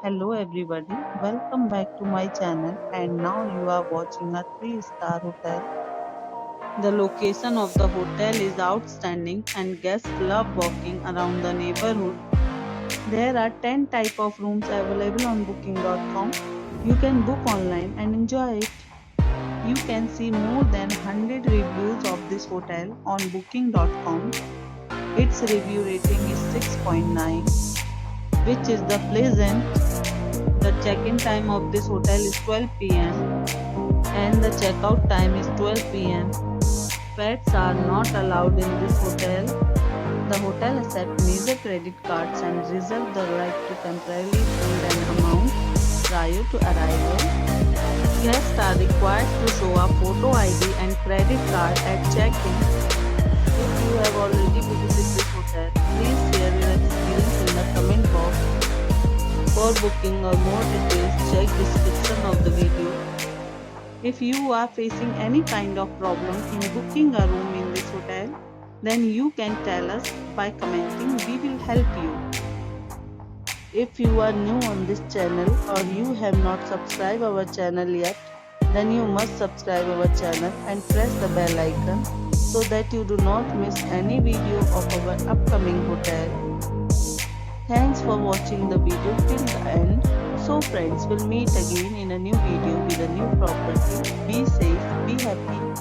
Hello everybody, welcome back to my channel and now you are watching a 3-star hotel. The location of the hotel is outstanding and guests love walking around the neighborhood. There are 10 type of rooms available on booking.com. You can book online and enjoy it. You can see more than 100 reviews of this hotel on booking.com. Its review rating is 6.9, which is the pleasant. The check-in time of this hotel is 12 p.m. and the check-out time is 12 p.m. Pets are not allowed in this hotel. The hotel accepts major credit cards and reserves the right to temporarily hold an amount prior to arrival. Guests are required to show a photo ID and credit card at check-in. If you have already visited this hotel, please share your experience in the comment box. For booking or more details, check description of the video. If you are facing any kind of problem in booking a room in this hotel, then you can tell us by commenting. We will help you. If you are new on this channel or you have not subscribed our channel yet, then you must subscribe our channel and press the bell icon so that you do not miss any video of our upcoming hotel. Thanks for watching the video till the end. So friends, will meet again in a new video with a new property. Be safe, be happy.